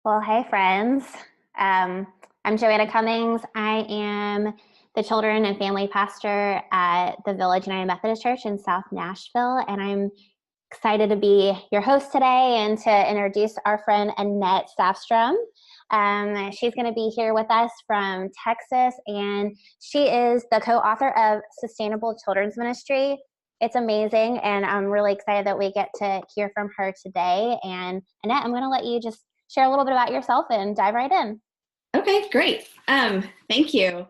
Well, hey, friends. Um, I'm Joanna Cummings. I am the children and family pastor at the Village United Methodist Church in South Nashville, and I'm excited to be your host today and to introduce our friend Annette Safstrom. She's going to be here with us from Texas, and she is the co-author of Sustainable Children's Ministry. It's amazing, and I'm really excited that we get to hear from her today. And Annette, I'm going to let you just share a little bit about yourself and dive right in. Okay, great. Thank you.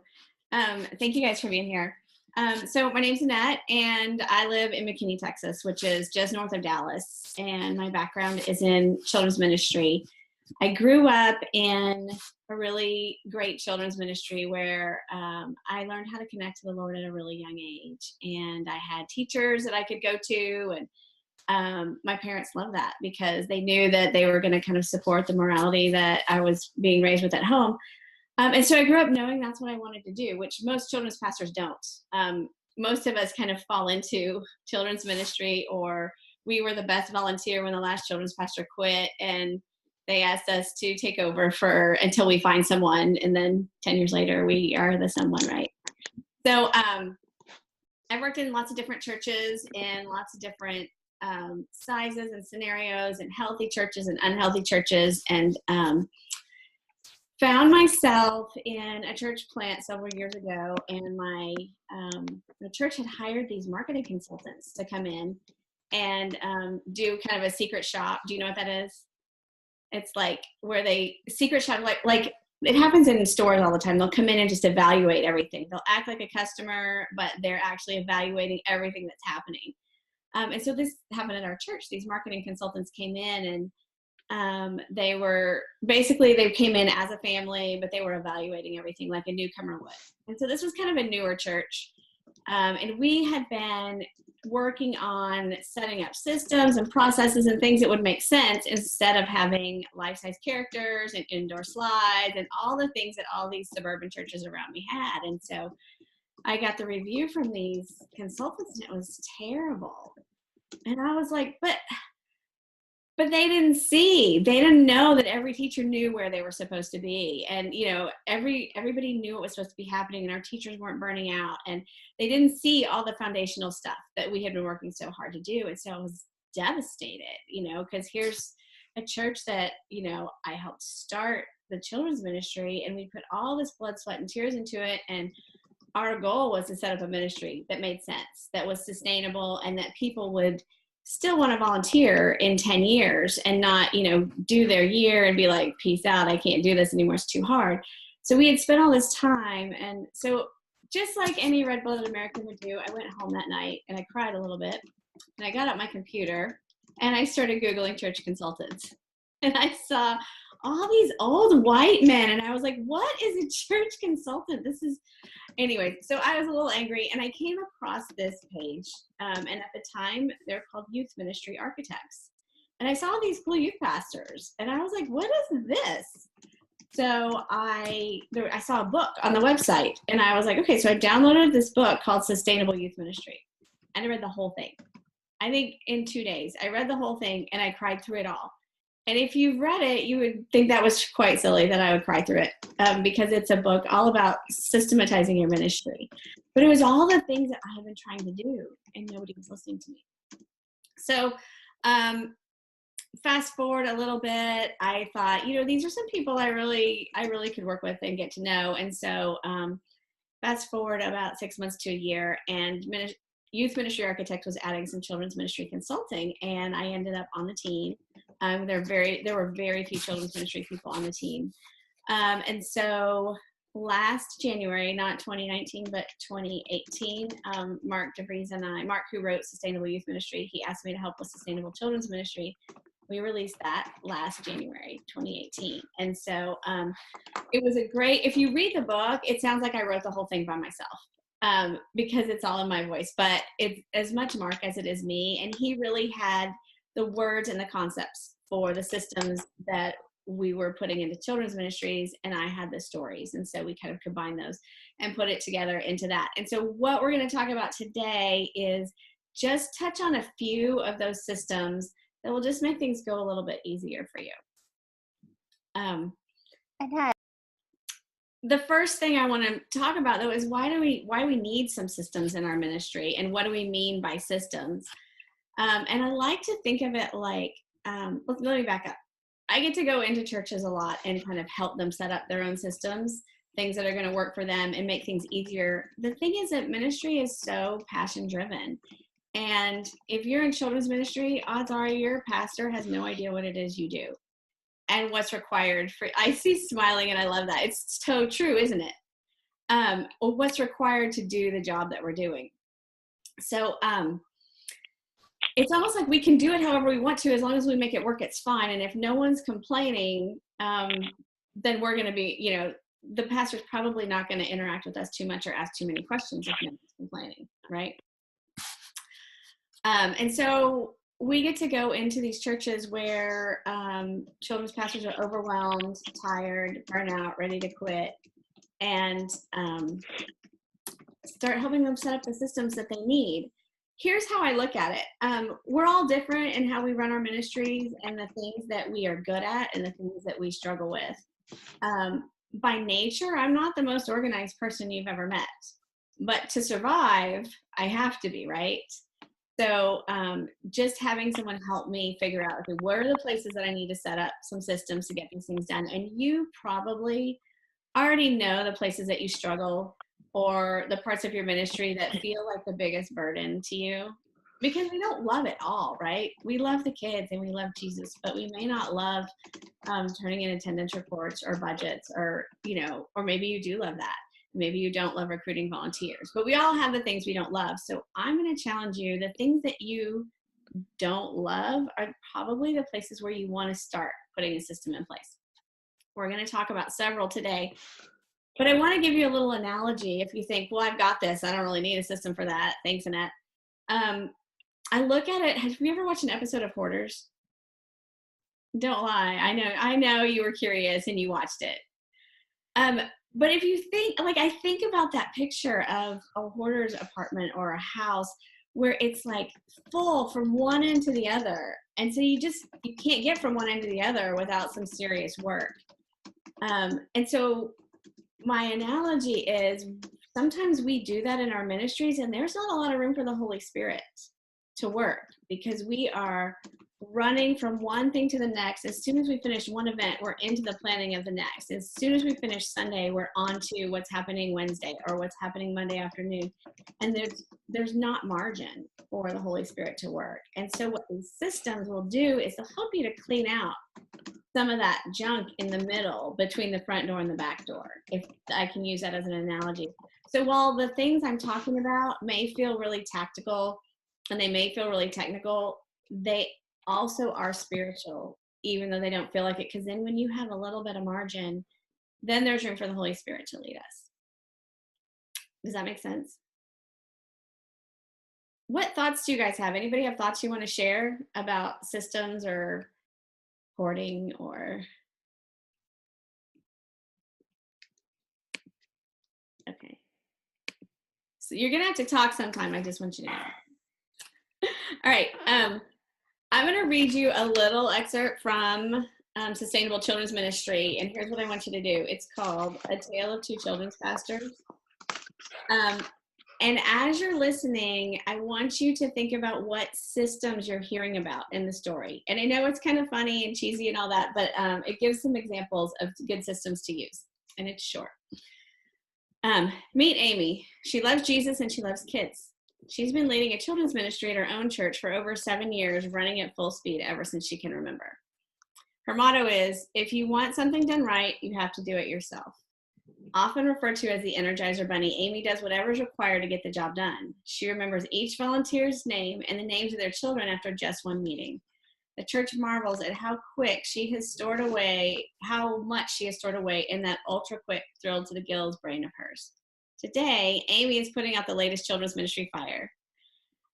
Thank you guys for being here. So my name's Annette, and I live in McKinney, Texas, which is just north of Dallas. And my background is in children's ministry. I grew up in a really great children's ministry where I learned how to connect to the Lord at a really young age. And I had teachers that I could go to, and my parents loved that because they knew that they were going to kind of support the morality that I was being raised with at home. And so I grew up knowing that's what I wanted to do, which most children's pastors don't. Most of us kind of fall into children's ministry, or we were the best volunteer when the last children's pastor quit, and they asked us to take over until we find someone, and then 10 years later we are the someone, right? So I've worked in lots of different churches and lots of different sizes and scenarios, and healthy churches and unhealthy churches, and found myself in a church plant several years ago, and the church had hired these marketing consultants to come in and do kind of a secret shop. Do you know what that is? It's like where they secret shop, like it happens in stores all the time. They'll come in and just evaluate everything. They'll act like a customer, but they're actually evaluating everything that's happening. And so this happened at our church. These marketing consultants came in, and they came in as a family, but they were evaluating everything like a newcomer would. And so this was kind of a newer church. And we had been working on setting up systems and processes and things that would make sense instead of having life-size characters and indoor slides and all the things that all these suburban churches around me had. And so I got the review from these consultants, and it was terrible. And I was like, but they didn't know that every teacher knew where they were supposed to be. And, everybody knew what was supposed to be happening, and our teachers weren't burning out, and they didn't see all the foundational stuff that we had been working so hard to do. And so I was devastated, because here's a church that, I helped start the children's ministry, and we put all this blood, sweat, and tears into it. And our goal was to set up a ministry that made sense, that was sustainable, and that people would still want to volunteer in 10 years and not, do their year and be like, peace out, I can't do this anymore, it's too hard. So we had spent all this time. And so just like any red-blooded American would do, I went home that night and I cried a little bit. And I got out my computer and I started Googling church consultants. And I saw all these old white men, and I was like, what is a church consultant? Anyway, so I was a little angry, and I came across this page, and at the time, they're called Youth Ministry Architects. And I saw these cool youth pastors, and I was like, what is this? So I saw a book on the website, and I was like, okay, so I downloaded this book called Sustainable Youth Ministry, and I read the whole thing. I think in 2 days, I read the whole thing, and I cried through it all. And if you've read it, you would think that was quite silly that I would cry through it, because it's a book all about systematizing your ministry. But it was all the things that I have been trying to do, and nobody was listening to me. So fast forward a little bit, I thought, these are some people I really could work with and get to know. And so fast forward about 6 months to a year, and Youth Ministry Architect was adding some children's ministry consulting, and I ended up on the team. There were very few children's ministry people on the team. And so last January, not 2019, but 2018, Mark DeVries and Mark, who wrote Sustainable Youth Ministry, he asked me to help with Sustainable Children's Ministry. We released that last January, 2018. And so it was if you read the book, it sounds like I wrote the whole thing by myself, because it's all in my voice, but it's as much Mark as it is me. And he really had the words and the concepts for the systems that we were putting into children's ministries, and I had the stories. And so we kind of combined those and put it together into that. And so what we're going to talk about today is just touch on a few of those systems that will just make things go a little bit easier for you. Annette. The first thing I want to talk about, though, is why we need some systems in our ministry, and what do we mean by systems? And I like to think of it like, let me back up. I get to go into churches a lot and kind of help them set up their own systems, things that are going to work for them and make things easier. The thing is that ministry is so passion driven. And if you're in children's ministry, odds are your pastor has no idea what it is you do and what's required for. I see smiling and I love that. It's so true, isn't it? What's required to do the job that we're doing. So, it's almost like we can do it however we want to, as long as we make it work, it's fine. And if no one's complaining, then we're going to be, the pastor's probably not going to interact with us too much or ask too many questions if no one's complaining, right? And so we get to go into these churches where children's pastors are overwhelmed, tired, burnout, ready to quit, and start helping them set up the systems that they need. Here's how I look at it. We're all different in how we run our ministries and the things that we are good at and the things that we struggle with. By nature, I'm not the most organized person you've ever met, but to survive, I have to be, right? So just having someone help me figure out, okay, where are the places that I need to set up some systems to get these things done? And you probably already know the places that you struggle, or the parts of your ministry that feel like the biggest burden to you, because we don't love it all, right? We love the kids and we love Jesus, but we may not love turning in attendance reports or budgets, or, or maybe you do love that. Maybe you don't love recruiting volunteers, but we all have the things we don't love. So I'm going to challenge you. The things that you don't love are probably the places where you want to start putting a system in place. We're going to talk about several today. But I want to give you a little analogy. If you think, well, I've got this, I don't really need a system for that. Thanks, Annette. I look at it. Have you ever watched an episode of Hoarders? Don't lie. I know you were curious and you watched it. But if you think, I think about that picture of a hoarder's apartment or a house where it's like full from one end to the other. And so you can't get from one end to the other without some serious work. And so my analogy is sometimes we do that in our ministries, and there's not a lot of room for the Holy Spirit to work, because we are running from one thing to the next. As soon as we finish one event, we're into the planning of the next. As soon as we finish Sunday, we're on to what's happening Wednesday or what's happening Monday afternoon. And there's not margin for the Holy Spirit to work. And so what these systems will do is they'll help you to clean out some of that junk in the middle between the front door and the back door, if I can use that as an analogy. So while the things I'm talking about may feel really tactical and they may feel really technical, they also are spiritual, even though they don't feel like it, because then when you have a little bit of margin, then there's room for the Holy Spirit to lead us. Does that make sense? What thoughts do you guys have? Anybody have thoughts you want to share about systems or hoarding or? Okay. So you're going to have to talk sometime. I just want you to know. All right. I'm going to read you a little excerpt from Sustainable Children's Ministry, and here's what I want you to do. It's called A Tale of Two Children's Pastors. And as you're listening, I want you to think about what systems you're hearing about in the story. And I know it's kind of funny and cheesy and all that, but it gives some examples of good systems to use, and it's short. Meet Amy. She loves Jesus and she loves kids. She's been leading a children's ministry at her own church for over 7 years, running at full speed ever since she can remember. Her motto is, if you want something done right, you have to do it yourself. Often referred to as the Energizer Bunny, Amy does whatever is required to get the job done. She remembers each volunteer's name and the names of their children after just one meeting. The church marvels at how much she has stored away in that ultra-quick, thrilled to the gills brain of hers. Today, Amy is putting out the latest children's ministry fire.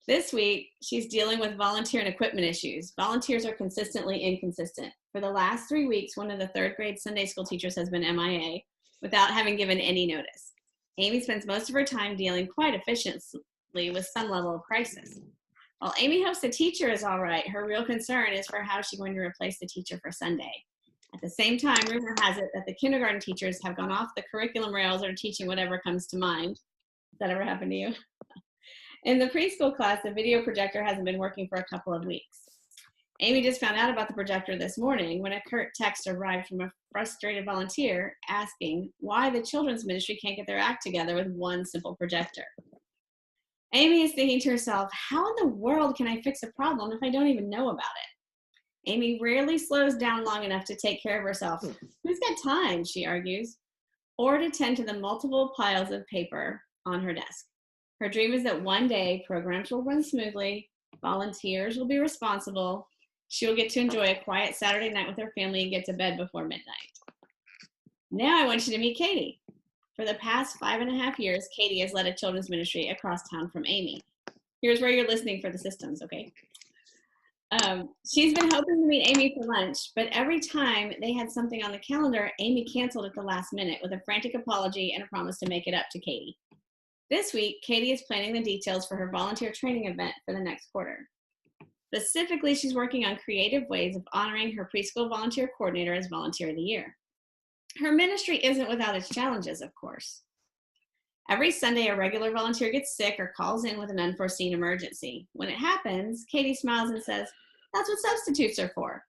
This week, she's dealing with volunteer and equipment issues. Volunteers are consistently inconsistent. For the last 3 weeks, one of the third grade Sunday school teachers has been MIA without having given any notice. Amy spends most of her time dealing quite efficiently with some level of crisis. While Amy hopes the teacher is all right, her real concern is for how she's going to replace the teacher for Sunday. At the same time, rumor has it that the kindergarten teachers have gone off the curriculum rails or teaching whatever comes to mind. Has that ever happened to you? In the preschool class, the video projector hasn't been working for a couple of weeks. Amy just found out about the projector this morning when a curt text arrived from a frustrated volunteer asking why the children's ministry can't get their act together with one simple projector. Amy is thinking to herself, how in the world can I fix a problem if I don't even know about it? Amy rarely slows down long enough to take care of herself. Who's got time, she argues, or to tend to the multiple piles of paper on her desk. Her dream is that one day programs will run smoothly, volunteers will be responsible, she will get to enjoy a quiet Saturday night with her family and get to bed before midnight. Now I want you to meet Katie. For the past 5.5 years, Katie has led a children's ministry across town from Amy. Here's where you're listening for the systems, okay? She's been hoping to meet Amy for lunch, but every time they had something on the calendar, Amy canceled at the last minute with a frantic apology and a promise to make it up to Katie. This week, Katie is planning the details for her volunteer training event for the next quarter. Specifically, she's working on creative ways of honoring her preschool volunteer coordinator as Volunteer of the Year. Her ministry isn't without its challenges, of course. Every Sunday, a regular volunteer gets sick or calls in with an unforeseen emergency. When it happens, Katie smiles and says, "That's what substitutes are for."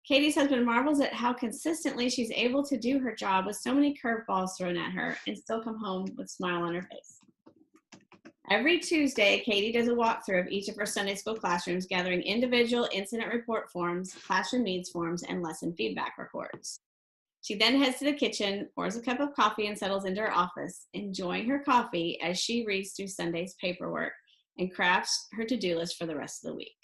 Katie's husband marvels at how consistently she's able to do her job with so many curveballs thrown at her and still come home with a smile on her face. Every Tuesday, Katie does a walkthrough of each of her Sunday school classrooms, gathering individual incident report forms, classroom needs forms, and lesson feedback reports. She then heads to the kitchen, pours a cup of coffee, and settles into her office, enjoying her coffee as she reads through Sunday's paperwork and crafts her to-do list for the rest of the week.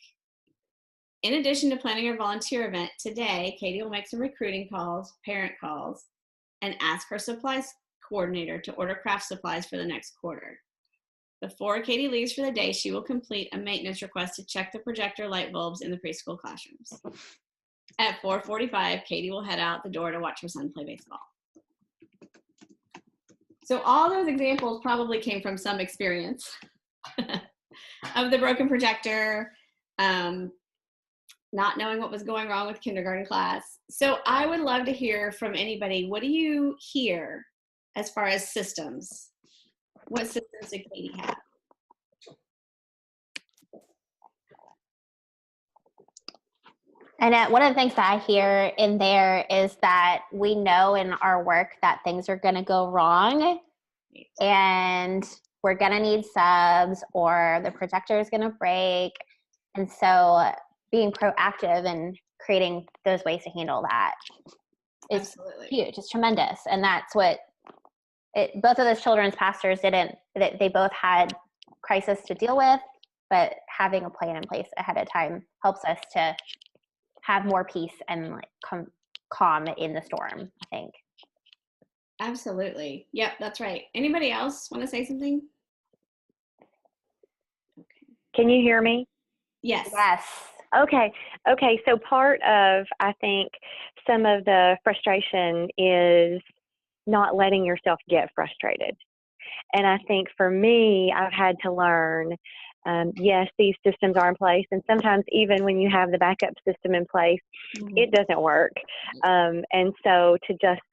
In addition to planning her volunteer event, today, Katie will make some recruiting calls, parent calls, and ask her supplies coordinator to order craft supplies for the next quarter. Before Katie leaves for the day, she will complete a maintenance request to check the projector light bulbs in the preschool classrooms. At 4:45, Katie will head out the door to watch her son play baseball. So all those examples probably came from some experience of the broken projector, not knowing what was going wrong with kindergarten class. So I would love to hear from anybody. What do you hear as far as systems? What systems did Katie have? And one of the things that I hear in there is that we know in our work that things are going to go wrong and we're going to need subs or the projector is going to break. And so being proactive and creating those ways to handle that is Absolutely huge. It's tremendous. And that's what both of those children's pastors they both had crisis to deal with, but having a plan in place ahead of time helps us to have more peace and like calm in the storm, I think. Absolutely. Yep, that's right. Anybody else want to say something? Okay. Can you hear me? Yes. Yes. Okay. So part of, I think, some of the frustration is not letting yourself get frustrated. And I think for me, I've had to learn, yes, these systems are in place. And sometimes even when you have the backup system in place, it doesn't work. And so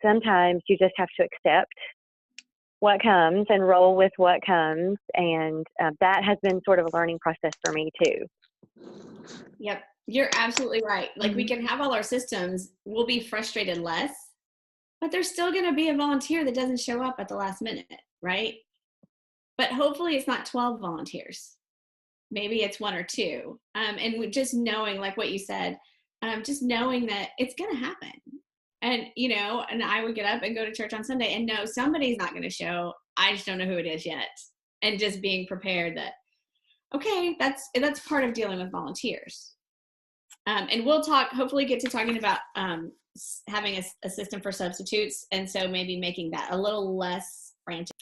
sometimes you just have to accept what comes and roll with what comes. And that has been sort of a learning process for me too. Yep. You're absolutely right. Like we can have all our systems, we'll be frustrated less, but there's still going to be a volunteer that doesn't show up at the last minute, right? But hopefully it's not 12 volunteers. Maybe it's 1 or 2. And just knowing, like what you said, just knowing that it's going to happen. And, and I would get up and go to church on Sunday and know somebody's not going to show. I just don't know who it is yet. And just being prepared that, okay, that's part of dealing with volunteers. And we'll hopefully get to talking about having a system for substitutes. And so maybe making that a little less frantic.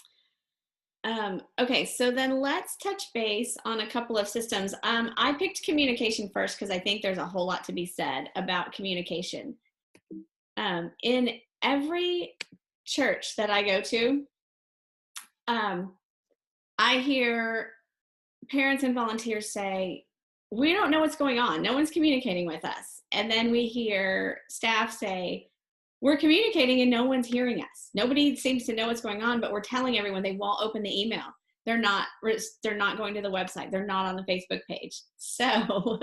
Okay, so then let's touch base on a couple of systems. I picked communication first because I think there's a whole lot to be said about communication. In every church that I go to, I hear parents and volunteers say, we don't know what's going on. No one's communicating with us. And then we hear staff say, we're communicating and no one's hearing us. Nobody seems to know what's going on, but we're telling everyone they won't open the email. They're not going to the website. They're not on the Facebook page. So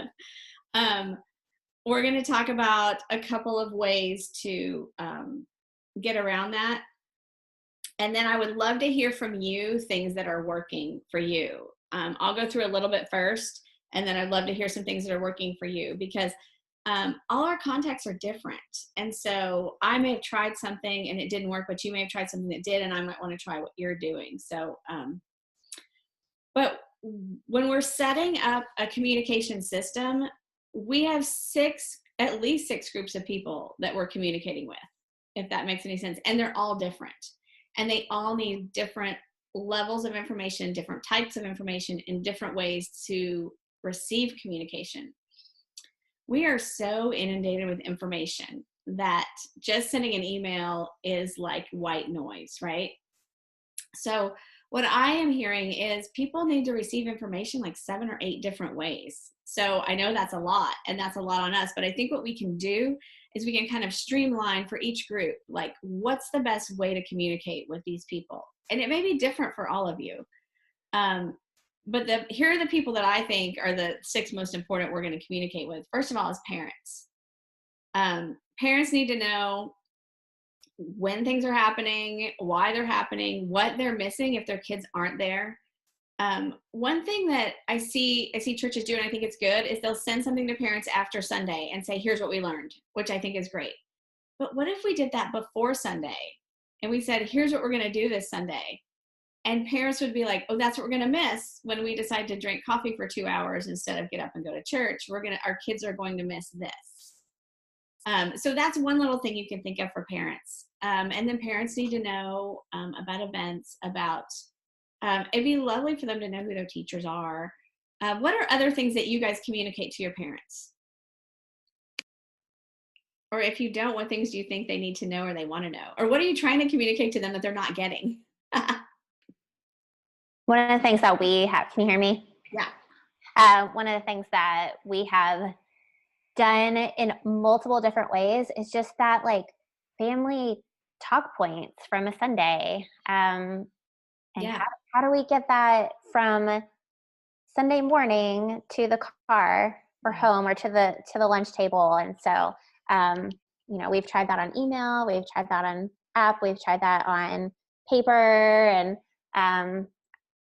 we're going to talk about a couple of ways to get around that. And then I would love to hear from you things that are working for you. I'll go through a little bit first, and then I'd love to hear some things that are working for you, because all our contacts are different. And so I may have tried something and it didn't work, but you may have tried something that did, and I might want to try what you're doing. So, but when we're setting up a communication system, we have at least six groups of people that we're communicating with, if that makes any sense. And they're all different. And they all need different levels of information, different types of information, in different ways to receive communication. We are so inundated with information that just sending an email is like white noise, right? So what I am hearing is people need to receive information like 7 or 8 different ways. So I know that's a lot, and that's a lot on us, but I think what we can do is we can kind of streamline for each group, like what's the best way to communicate with these people? And it may be different for all of you. But here are the people that I think are the 6 most important we're going to communicate with. First of all is parents. Parents need to know when things are happening, why they're happening, what they're missing if their kids aren't there. One thing that I see churches do, and I think it's good, is they'll send something to parents after Sunday and say, here's what we learned, which I think is great. But what if we did that before Sunday and we said, here's what we're going to do this Sunday? And parents would be like, oh, that's what we're going to miss when we decide to drink coffee for 2 hours instead of get up and go to church. Our kids are going to miss this. So that's one little thing you can think of for parents. And then parents need to know about events, it'd be lovely for them to know who their teachers are. What are other things that you guys communicate to your parents? Or if you don't, what things do you think they need to know or they want to know? Or what are you trying to communicate to them that they're not getting? One of the things that we have, can you hear me? Yeah. One of the things that we have done in multiple different ways is just that like family talk points from a Sunday. And Yeah. how do we get that from Sunday morning to the car or home or to the lunch table? And so, we've tried that on email, we've tried that on app, we've tried that on paper, and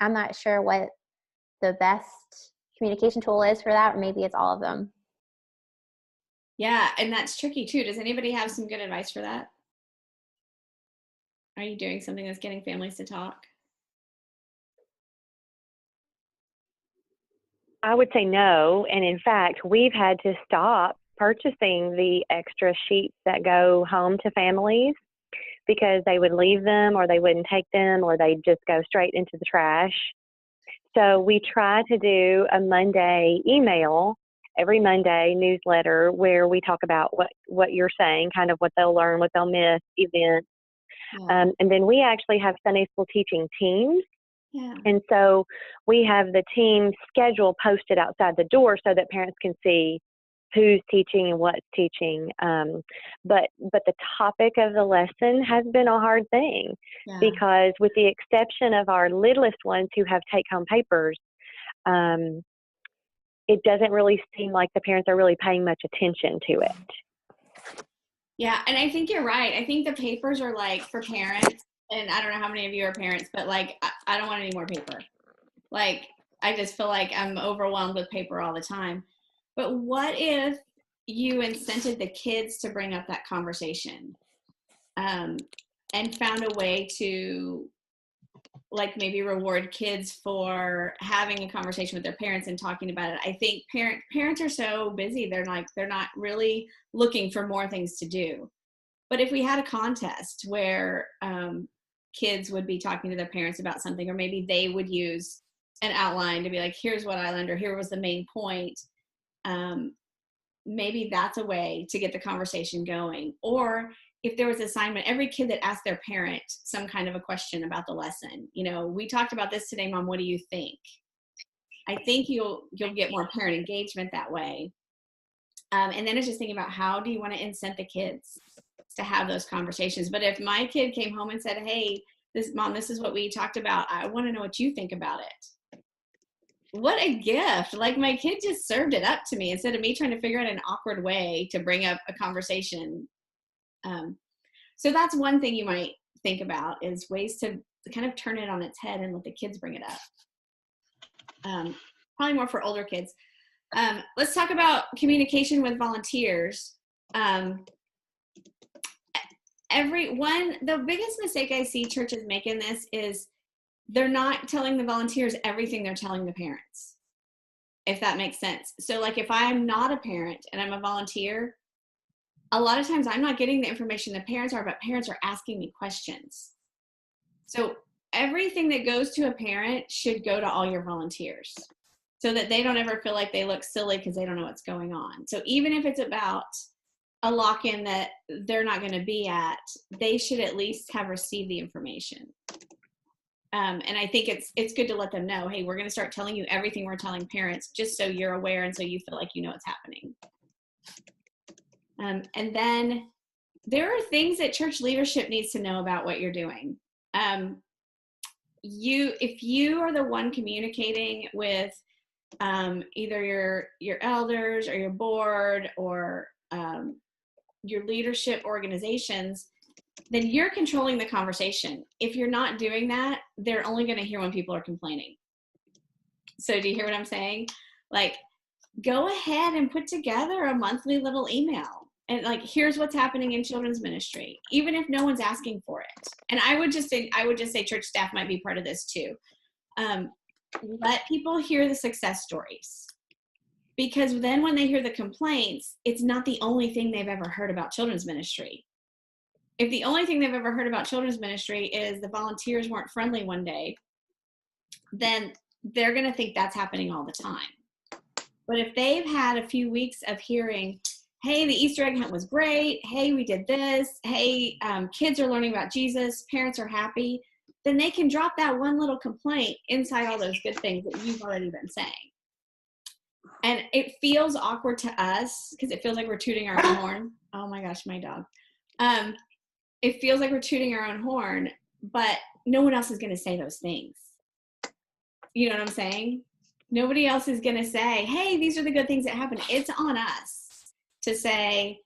I'm not sure what the best communication tool is for that. Or maybe it's all of them. Yeah, and that's tricky too. Does anybody have some good advice for that? Are you doing something that's getting families to talk? I would say no. And in fact, we've had to stop purchasing the extra sheets that go home to families because they would leave them or they wouldn't take them or they'd just go straight into the trash. So we try to do a Monday email, every Monday newsletter where we talk about what you're saying, kind of what they'll learn, what they'll miss, events. Yeah. And then we actually have Sunday school teaching teams. Yeah. And so we have the team schedule posted outside the door so that parents can see who's teaching and what's teaching. But the topic of the lesson has been a hard thing because with the exception of our littlest ones who have take-home papers, it doesn't really seem like the parents are really paying much attention to it. Yeah, and I think you're right. I think the papers are like for parents, and I don't know how many of you are parents, but like, I don't want any more paper. Like, I just feel like I'm overwhelmed with paper all the time. But what if you incented the kids to bring up that conversation and found a way to like maybe reward kids for having a conversation with their parents and talking about it? I think parents are so busy. They're not really looking for more things to do. But if we had a contest where kids would be talking to their parents about something, or maybe they would use an outline to be like, here's what I learned, or here was the main point. Maybe that's a way to get the conversation going. Or if there was an assignment, every kid that asked their parent some kind of a question about the lesson, we talked about this today, Mom, what do you think? I think you'll get more parent engagement that way. And then it's just thinking about how do you want to incent the kids to have those conversations. But if my kid came home and said, hey, Mom, this is what we talked about. I want to know what you think about it. What a gift. Like, my kid just served it up to me instead of me trying to figure out an awkward way to bring up a conversation. So that's one thing you might think about, is ways to kind of turn it on its head and let the kids bring it up. Probably more for older kids. Let's talk about communication with volunteers. The biggest mistake I see churches make in this is they're not telling the volunteers everything they're telling the parents, if that makes sense. So like, if I'm not a parent and I'm a volunteer, a lot of times I'm not getting the information the parents are, but parents are asking me questions. So everything that goes to a parent should go to all your volunteers, so that they don't ever feel like they look silly because they don't know what's going on. So even if it's about a lock-in that they're not going to be at, they should at least have received the information. And I think it's good to let them know, hey, we're going to start telling you everything we're telling parents, just so you're aware and so you feel like you know what's happening. And then there are things that church leadership needs to know about what you're doing. If you are the one communicating with either your elders or your board or your leadership organizations, then you're controlling the conversation. If you're not doing that, they're only going to hear when people are complaining. So do you hear what I'm saying? Like, go ahead and put together a monthly little email. And like, here's what's happening in children's ministry, even if no one's asking for it. And I would just say church staff might be part of this too. Let people hear the success stories, because then when they hear the complaints, it's not the only thing they've ever heard about children's ministry. If the only thing they've ever heard about children's ministry is the volunteers weren't friendly one day, then they're going to think that's happening all the time. But if they've had a few weeks of hearing, hey, the Easter egg hunt was great, hey, we did this, hey, kids are learning about Jesus, parents are happy, then they can drop that one little complaint inside all those good things that you've already been saying. And it feels awkward to us because it feels like we're tooting our own horn. Oh my gosh, my dog. It feels like we're tooting our own horn, but no one else is going to say those things. You know what I'm saying? Nobody else is going to say, hey, these are the good things that happened. It's on us to say,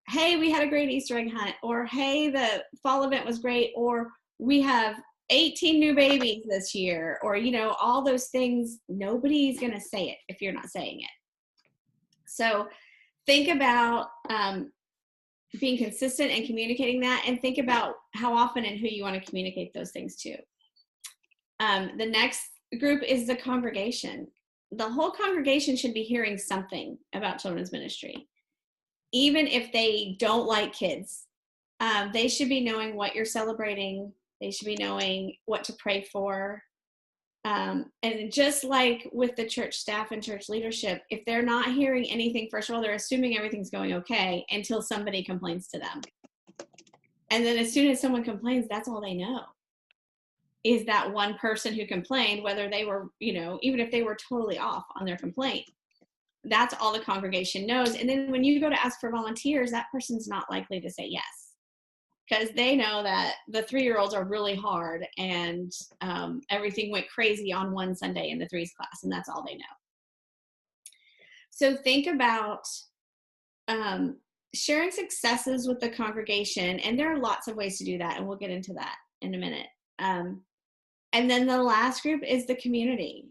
hey, we had a great Easter egg hunt, or hey, the fall event was great, or we have 18 new babies this year, or, you know, all those things. Nobody's going to say it if you're not saying it. So think about being consistent and communicating that, and think about how often and who you want to communicate those things to. The next group is the congregation. The whole congregation should be hearing something about children's ministry. Even if they don't like kids, they should be knowing what you're celebrating. They should be knowing what to pray for. And just like with the church staff and church leadership, if they're not hearing anything, first of all, they're assuming everything's going okay until somebody complains to them. And then as soon as someone complains, that's all they know, is that one person who complained, whether they were, you know, even if they were totally off on their complaint. That's all the congregation knows. And then when you go to ask for volunteers, that person's not likely to say yes, because they know that the 3-year-olds are really hard and everything went crazy on one Sunday in the 3s class, and that's all they know. So think about sharing successes with the congregation, and there are lots of ways to do that, and we'll get into that in a minute. And then the last group is the community,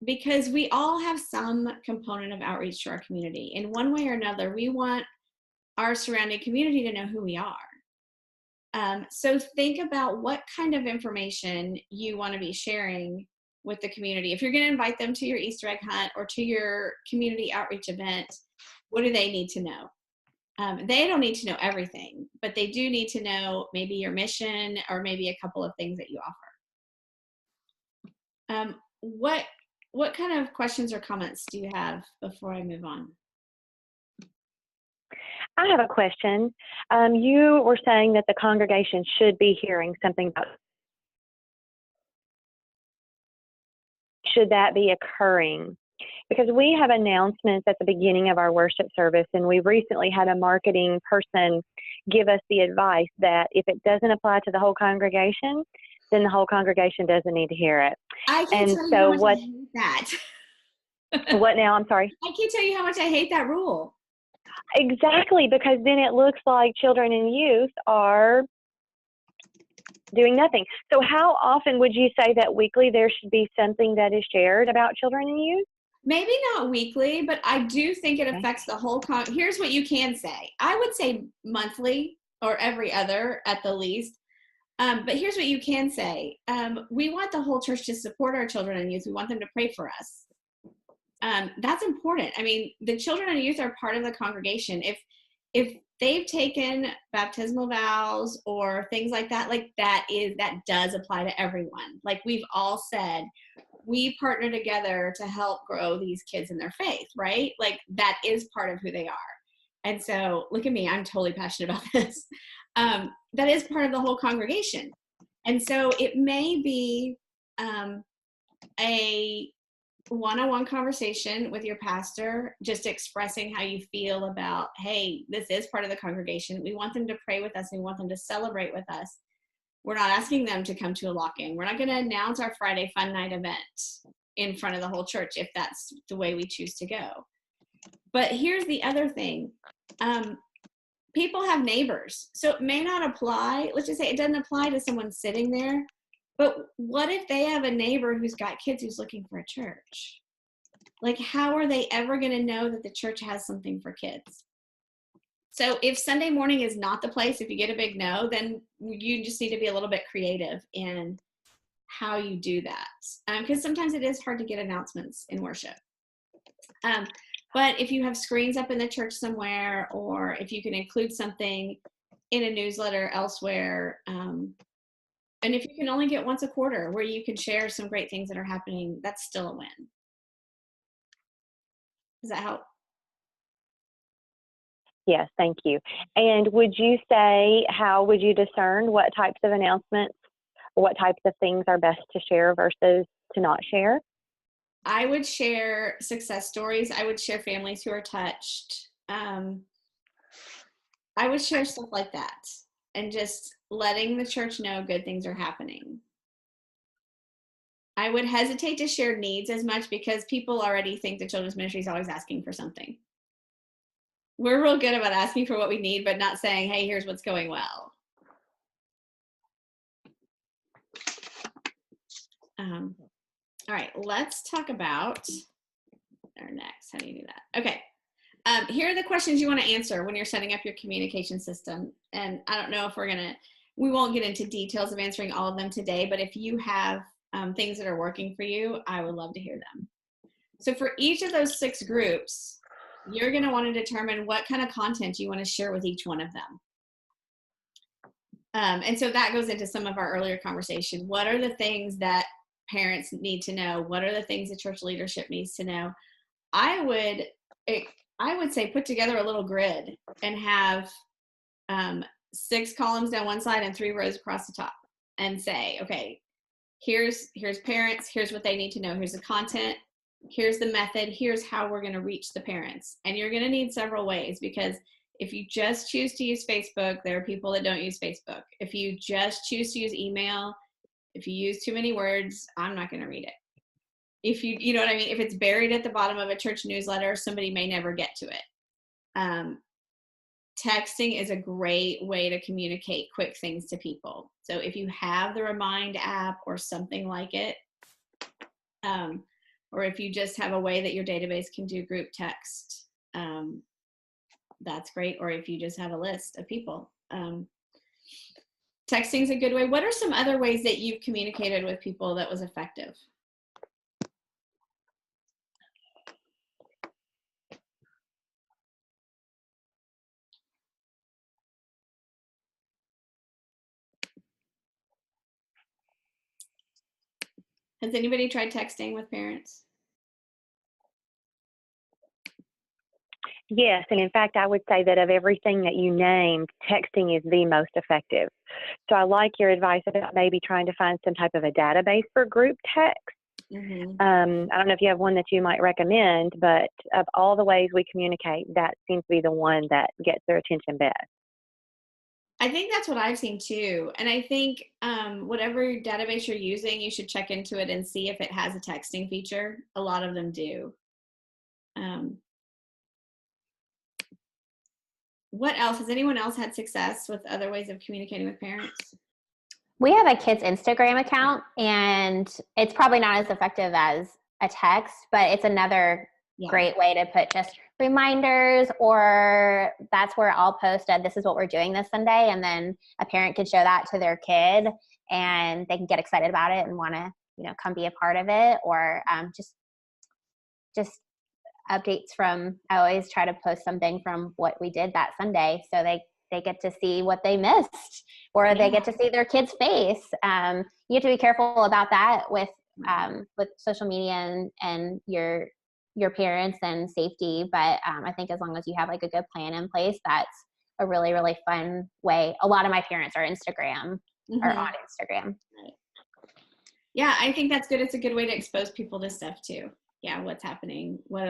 because we all have some component of outreach to our community. In one way or another, we want our surrounding community to know who we are. So think about what kind of information you want to be sharing with the community. If you're going to invite them to your Easter egg hunt or to your community outreach event, what do they need to know? They don't need to know everything, but they do need to know maybe your mission or maybe a couple of things that you offer. What kind of questions or comments do you have before I move on? I have a question. You were saying that the congregation should be hearing something about, should that be occurring because we have announcements at the beginning of our worship service, and we recently had a marketing person give us the advice that if it doesn't apply to the whole congregation, then the whole congregation doesn't need to hear it. I can't And tell you so how much what? I hate that. What now? I'm sorry. I can't tell you how much I hate that rule. Exactly, because then it looks like children and youth are doing nothing. So how often would you say that weekly there should be something that is shared about children and youth? Maybe not weekly, but I do think it affects the whole here's what you can say. I would say monthly or every other at the least. But here's what you can say. We want the whole church to support our children and youth. We want them to pray for us. That's important. I mean, the children and youth are part of the congregation. If they've taken baptismal vows or things like that, like that does apply to everyone. Like we've all said, we partner together to help grow these kids in their faith, right? Like that is part of who they are. And so look at me, I'm totally passionate about this. That is part of the whole congregation. And so it may be a one-on-one conversation with your pastor, just expressing how you feel about, hey, this is part of the congregation. We want them to pray with us. We want them to celebrate with us. We're not asking them to come to a lock-in. We're not going to announce our Friday Fun Night event in front of the whole church if that's the way we choose to go. But here's the other thing. People have neighbors. So it may not apply. Let's just say it doesn't apply to someone sitting there. But what if they have a neighbor who's got kids who's looking for a church? Like, how are they ever going to know that the church has something for kids? So if Sunday morning is not the place, if you get a big no, then you just need to be a little bit creative in how you do that. Because sometimes it is hard to get announcements in worship. But if you have screens up in the church somewhere, or if you can include something in a newsletter elsewhere, and if you can only get once a quarter where you can share some great things that are happening, that's still a win. Does that help? Yes, thank you. And would you say, how would you discern what types of announcements, or what types of things are best to share versus to not share? I would share success stories. I would share families who are touched. I would share stuff like that, and just letting the church know good things are happening. I would hesitate to share needs as much because people already think the children's ministry is always asking for something. We're real good about asking for what we need, but not saying, hey, here's what's going well. All right, let's talk about our next. How do you do that? Okay. Here are the questions you want to answer when you're setting up your communication system. And I don't know if we won't get into details of answering all of them today, but if you have things that are working for you, I would love to hear them. So for each of those 6 groups, you're going to want to determine what kind of content you want to share with each one of them. And so that goes into some of our earlier conversation. What are the things that parents need to know? What are the things the church leadership needs to know? I would say put together a little grid and have 6 columns down one side and 3 rows across the top, and say, okay, here's parents, here's what they need to know, here's the content, here's the method, here's how we're going to reach the parents. And you're going to need several ways, because if you just choose to use Facebook, there are people that don't use Facebook. If you just choose to use email, if you use too many words, I'm not going to read it. If you know what I mean? If it's buried at the bottom of a church newsletter, somebody may never get to it. Texting is a great way to communicate quick things to people. So if you have the Remind app or something like it, or if you just have a way that your database can do group text, that's great. Or if you just have a list of people. Texting is a good way. What are some other ways that you've communicated with people that was effective? Has anybody tried texting with parents? Yes, and in fact, I would say that of everything that you named, texting is the most effective. So I like your advice about maybe trying to find some type of a database for group text. Mm-hmm. I don't know if you have one that you might recommend, but of all the ways we communicate, that seems to be the one that gets their attention best. I think that's what I've seen too. And I think whatever database you're using, you should check into it and see if it has a texting feature. A lot of them do. What else? Has anyone else had success with other ways of communicating with parents? We have a kid's Instagram account, and it's probably not as effective as a text, but it's another great way to put just reminders, or that's where I'll post this is what we're doing this Sunday, and then a parent can show that to their kid and they can get excited about it and want to, come be a part of it, or just updates from, I always try to post something from what we did that Sunday, so they get to see what they missed, or they get to see their kid's face. You have to be careful about that with social media and your parents and safety. But I think as long as you have like a good plan in place, that's a really, really fun way. A lot of my parents are on Instagram. Right. Yeah, I think that's good. It's a good way to expose people to stuff too. Yeah, what's happening, what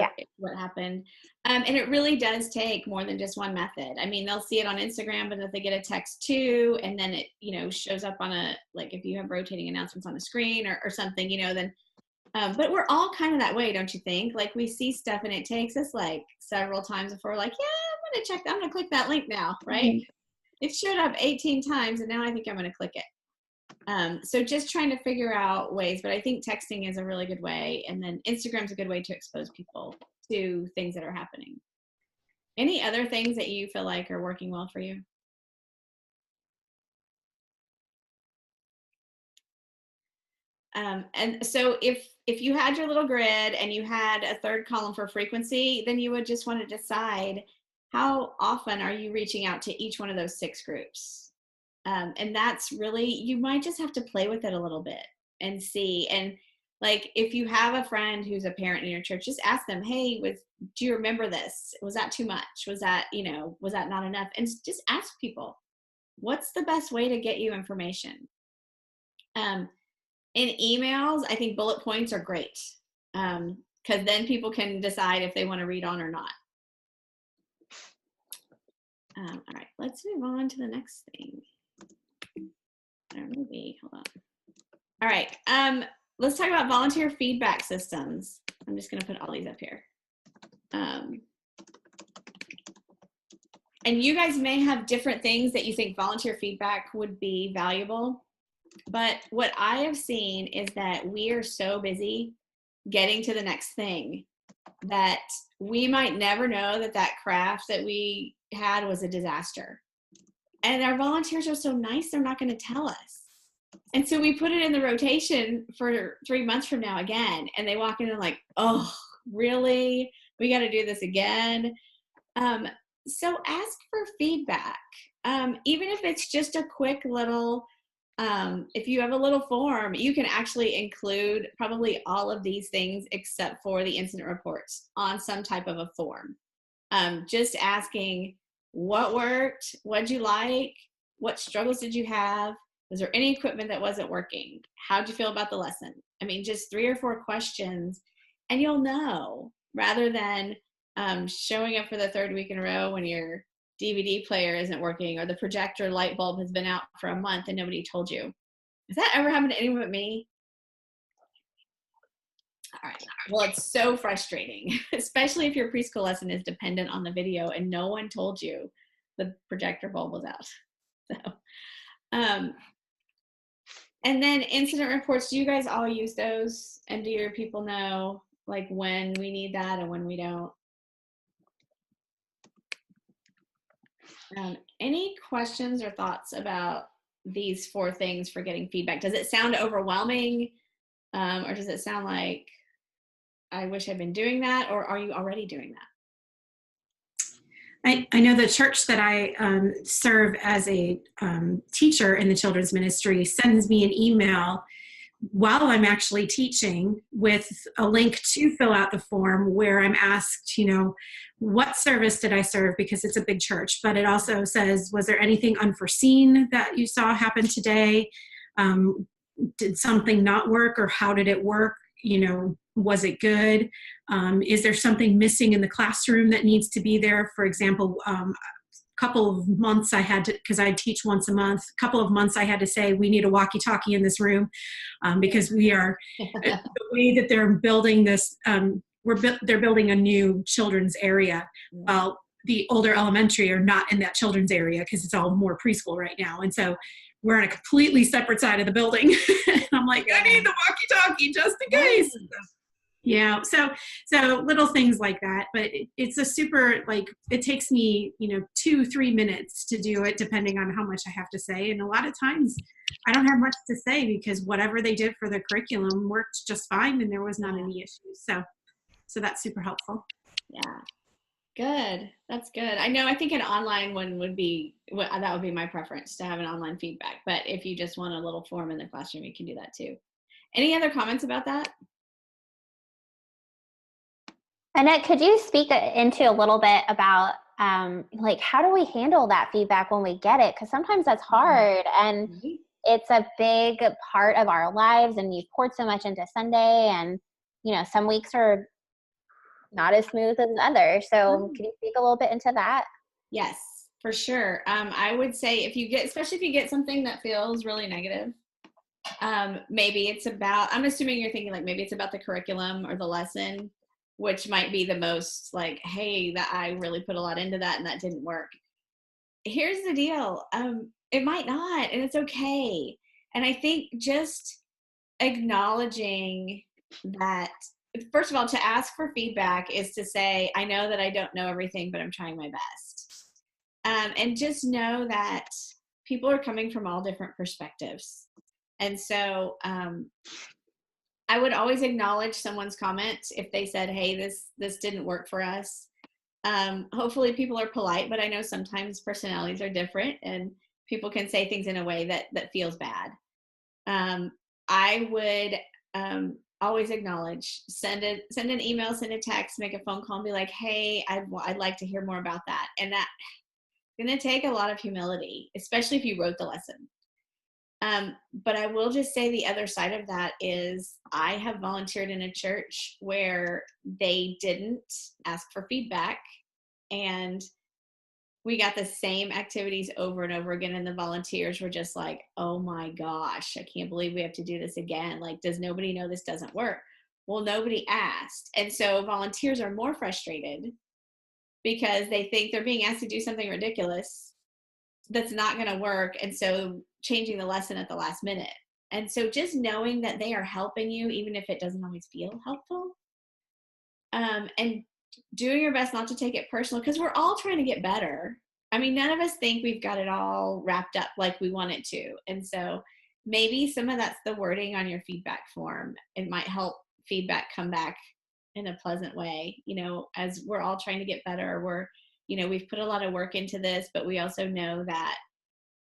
happened. And it really does take more than just one method. I mean, they'll see it on Instagram, but if they get a text too, and then it, shows up on like if you have rotating announcements on the screen or something, then, but we're all kind of that way, don't you think? Like we see stuff and it takes us like several times before we're like, yeah, I'm going to click that link now, right? Mm-hmm. It showed up 18 times and now I think I'm going to click it. So just trying to figure out ways, but I think texting is a really good way. And then Instagram's a good way to expose people to things that are happening. Any other things that you feel like are working well for you? And so if you had your little grid and you had a third column for frequency, then you would just want to decide how often are you reaching out to each one of those 6 groups. And that's really, you might just have to play with it a little bit and see. And like, if you have a friend who's a parent in your church, just ask them, hey, do you remember this? Was that too much? Was that not enough? And just ask people, what's the best way to get you information? In emails, I think bullet points are great. Because then people can decide if they want to read on or not. All right, let's move on to the next thing. Hold on. All right, let's talk about volunteer feedback systems. I'm just going to put all these up here. And you guys may have different things that you think volunteer feedback would be valuable. But what I have seen is that we are so busy getting to the next thing that we might never know that craft that we had was a disaster. And our volunteers are so nice, they're not going to tell us. And so we put it in the rotation for 3 months from now again. And they walk in and like, oh, really? We got to do this again. So ask for feedback. Even if it's just a quick little, if you have a little form, you can actually include probably all of these things except for the incident reports on some type of a form. Just asking, what worked? What'd you like? What struggles did you have? Was there any equipment that wasn't working? How'd you feel about the lesson? I mean, just 3 or 4 questions and you'll know, rather than showing up for the 3rd week in a row when your DVD player isn't working or the projector light bulb has been out for a month and nobody told you. Has that ever happened to anyone but me? All right. Well, it's so frustrating, especially if your preschool lesson is dependent on the video and no one told you the projector bulb was out. So, and then incident reports, do you guys all use those? And do your people know like when we need that and when we don't? Any questions or thoughts about these 4 things for getting feedback? Does it sound overwhelming? Or does it sound like I wish I'd been doing that, or are you already doing that? I know the church that I serve as a teacher in the children's ministry sends me an email while I'm actually teaching with a link to fill out the form where I'm asked, what service did I serve, because it's a big church, but it also says, was there anything unforeseen that you saw happen today? Did something not work, or how did it work? was it good? Is there something missing in the classroom that needs to be there? For example, couple of months I had to, because I teach once a month, a couple of months I had to say, we need a walkie-talkie in this room, because we are, the way that they're building this, they're building a new children's area. Well, the older elementary are not in that children's area because it's all more preschool right now. And so we're on a completely separate side of the building. And I'm like, I need the walkie-talkie just in case. Yeah. So little things like that, but it's a super, like, it takes me, 2-3 minutes to do it, depending on how much I have to say. And a lot of times I don't have much to say because whatever they did for the curriculum worked just fine. And there was not any issues. So that's super helpful. Yeah. Good. That's good. I think an online one would be my preference, to have an online feedback. But if you just want a little form in the classroom, you can do that too. Any other comments about that? Annette, could you speak into a little bit about how do we handle that feedback when we get it? Because sometimes that's hard, and it's a big part of our lives, and you've poured so much into Sunday, and some weeks are not as smooth as others. So can you speak a little bit into that? Yes, for sure. I would say especially if you get something that feels really negative, maybe it's about, I'm assuming you're thinking maybe it's about the curriculum or the lesson, which might be the most hey, that I really put a lot into that and that didn't work. Here's the deal. It might not, and it's okay. And I think just acknowledging that, first of all, to ask for feedback is to say, I know that I don't know everything, but I'm trying my best. And just know that people are coming from all different perspectives. And so I would always acknowledge someone's comment if they said, hey, this didn't work for us. Hopefully people are polite, but I know sometimes personalities are different and people can say things in a way that feels bad. I would always acknowledge, send an email, send a text, make a phone call, and be like, hey, I'd like to hear more about that. And that's going to take a lot of humility, especially if you wrote the lesson. But I will just say the other side of that is I have volunteered in a church where they didn't ask for feedback, and we got the same activities over and over again. And the volunteers were just like, oh my gosh, I can't believe we have to do this again. Does nobody know this doesn't work? Well, nobody asked. And so volunteers are more frustrated because they think they're being asked to do something ridiculous that's not going to work. And so changing the lesson at the last minute. And so just knowing that they are helping you, even if it doesn't always feel helpful, and doing your best not to take it personal, because we're all trying to get better. I mean, none of us think we've got it all wrapped up like we want it to. And so maybe some of that's the wording on your feedback form. It might help feedback come back in a pleasant way. As we're all trying to get better, we've put a lot of work into this, but we also know that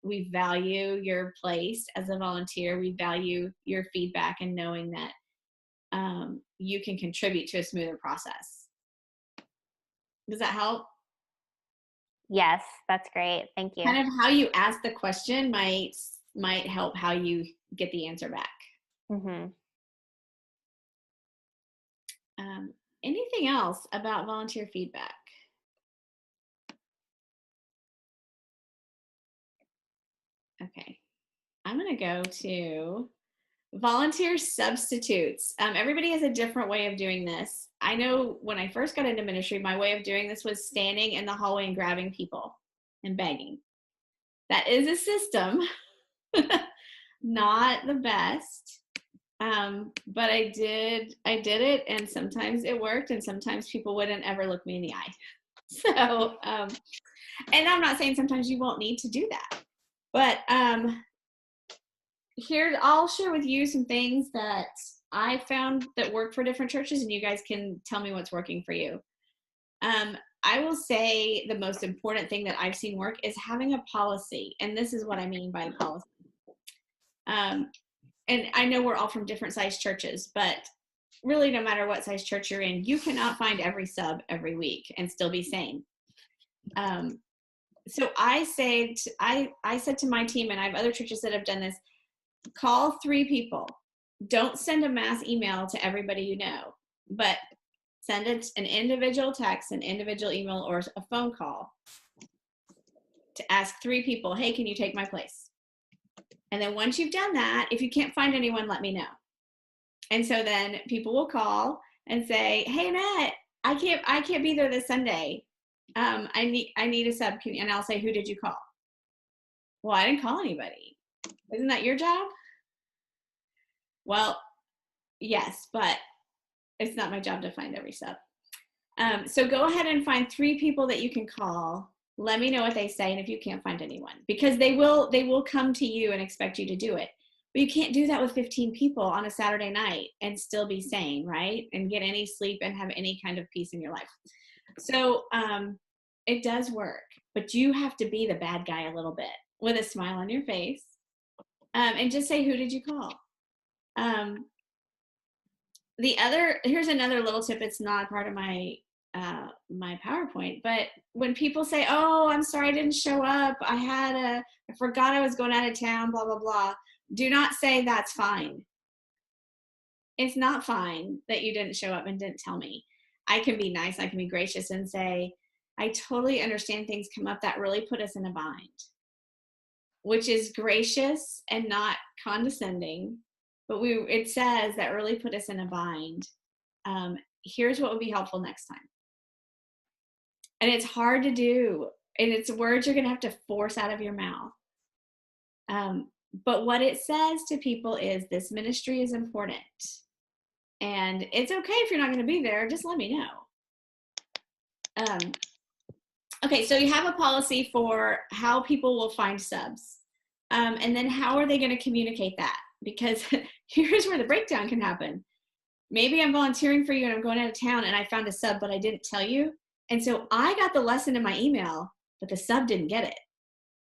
we value your place as a volunteer. We value your feedback and knowing that you can contribute to a smoother process. Does that help? Yes, that's great. Thank you. Kind of how you ask the question might help how you get the answer back. Mm-hmm. Anything else about volunteer feedback? Okay, I'm going to go to volunteer substitutes. Everybody has a different way of doing this. I know when I first got into ministry, my way of doing this was standing in the hallway and grabbing people and begging. That is a system, not the best, but I did it, and sometimes it worked, and sometimes people wouldn't ever look me in the eye. So, and I'm not saying sometimes you won't need to do that, but here I'll share with you some things that I found that work for different churches, and you guys can tell me what's working for you. I will say the most important thing that I've seen work is having a policy, and this is what I mean by policy. And I know we're all from different size churches, but really no matter what size church you're in, you cannot find every sub every week and still be sane. So I said to my team, and I have other churches that have done this, call 3 people don't send a mass email to everybody you know, but send it an individual text, an individual email, or a phone call to ask 3 people, hey, can you take my place? And then once you've done that, if you can't find anyone, let me know. And so then people will call and say, hey, Annette, I can't be there this Sunday. I need a sub. And I'll say, who did you call? Well, I didn't call anybody. Isn't that your job? Well, yes, but it's not my job to find every sub. So go ahead and find 3 people that you can call. Let me know what they say, and if you can't find anyone, because they will come to you and expect you to do it. But you can't do that with 15 people on a Saturday night and still be sane, right? And get any sleep and have any kind of peace in your life. So it does work, but you have to be the bad guy a little bit with a smile on your face, and just say, who did you call? Here's another little tip. It's not part of my my PowerPoint, but when people say, oh, I'm sorry I didn't show up, I forgot I was going out of town, blah, blah, blah. Do not say that's fine. It's not fine that you didn't show up and didn't tell me. I can be nice, I can be gracious and say, I totally understand things come up that really put us in a bind, which is gracious and not condescending. But it says that really put us in a bind. Here's what would be helpful next time. And it's hard to do. And it's words you're going to have to force out of your mouth. But what it says to people is, this ministry is important. And it's okay if you're not going to be there. Just let me know. Okay, so you have a policy for how people will find subs. And then how are they going to communicate that? Because here's where the breakdown can happen. Maybe I'm volunteering for you and I'm going out of town and I found a sub, but I didn't tell you. And so I got the lesson in my email, but the sub didn't get it.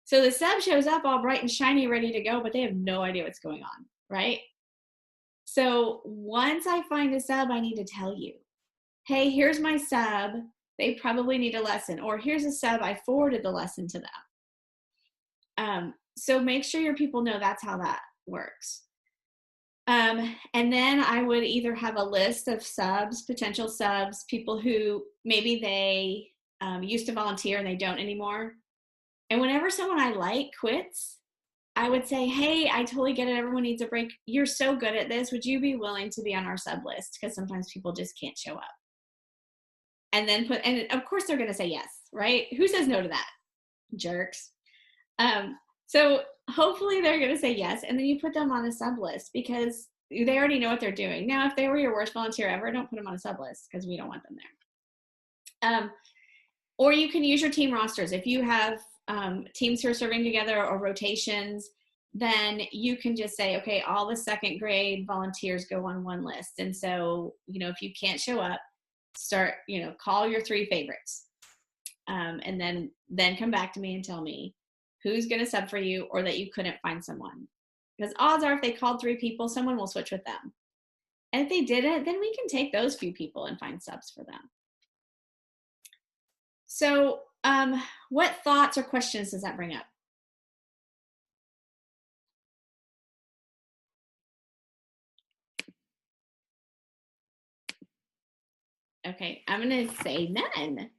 So the sub shows up all bright and shiny, ready to go, but they have no idea what's going on, right? So once I find a sub, I need to tell you, hey, here's my sub. They probably need a lesson. Or here's a sub, I forwarded the lesson to them. So make sure your people know that's how that works. And then I would either have a list of subs, potential subs, people who maybe they used to volunteer and they don't anymore. And whenever someone I like quits, I would say, hey, I totally get it. Everyone needs a break. You're so good at this. Would you be willing to be on our sub list? Because sometimes people just can't show up. And then and of course they're going to say yes, right? Who says no to that? Jerks. So hopefully they're going to say yes. And then you put them on a sub list because they already know what they're doing. Now, if they were your worst volunteer ever, don't put them on a sub list because we don't want them there. Or you can use your team rosters. If you have teams who are serving together or rotations, then you can just say, okay, all the 2nd grade volunteers go on one list. And so, if you can't show up, call your 3 favorites. And then come back to me and tell me who's going to sub for you or that you couldn't find someone. Because odds are if they called 3 people, someone will switch with them. And if they didn't, then we can take those few people and find subs for them. So what thoughts or questions does that bring up? Okay, I'm going to say none.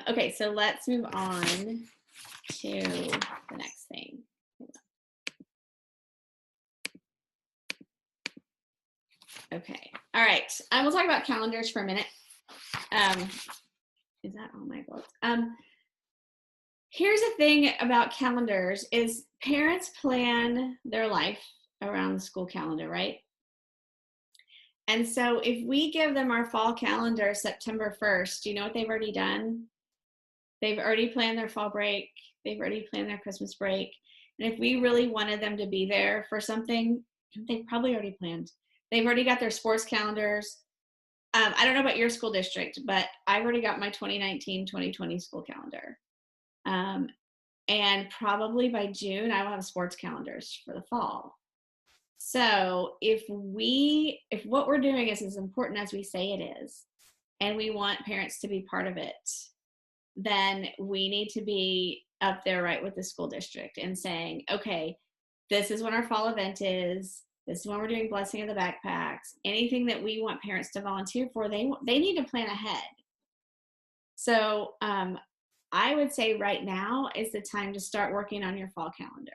Okay, so let's move on to the next thing. Okay, all right. I will talk about calendars for a minute. Is that on my book? Here's the thing about calendars is parents plan their life around the school calendar, right? And so if we give them our fall calendar September 1st, do you know what they've already done? They've already planned their fall break. They've already planned their Christmas break. And if we really wanted them to be there for something, they've probably already planned. They've already got their sports calendars. I don't know about your school district, but I've already got my 2019-2020 school calendar. And probably by June, I will have sports calendars for the fall. So if what we're doing is as important as we say it is, and we want parents to be part of it, then we need to be up there right with the school district and saying, okay, this is when our fall event is. This is when we're doing blessing of the backpacks. Anything that we want parents to volunteer for, they need to plan ahead. So I would say right now is the time to start working on your fall calendar.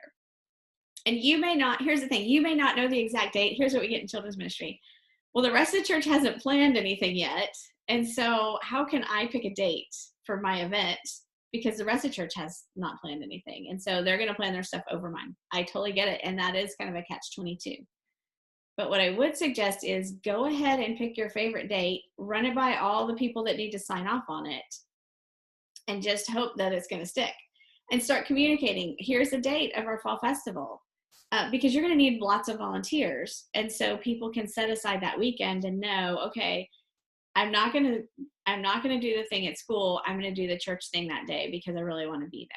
And you may not, here's the thing, you may not know the exact date. Here's what we get in children's ministry. Well, the rest of the church hasn't planned anything yet. And so how can I pick a date for my event? Because the rest of the church has not planned anything. And so they're going to plan their stuff over mine. I totally get it. And that is kind of a catch-22. But what I would suggest is go ahead and pick your favorite date, run it by all the people that need to sign off on it, and just hope that it's going to stick. And start communicating. Here's the date of our fall festival. Because you're going to need lots of volunteers. And so people can set aside that weekend and know, okay, I'm not going to do the thing at school. I'm going to do the church thing that day because I really want to be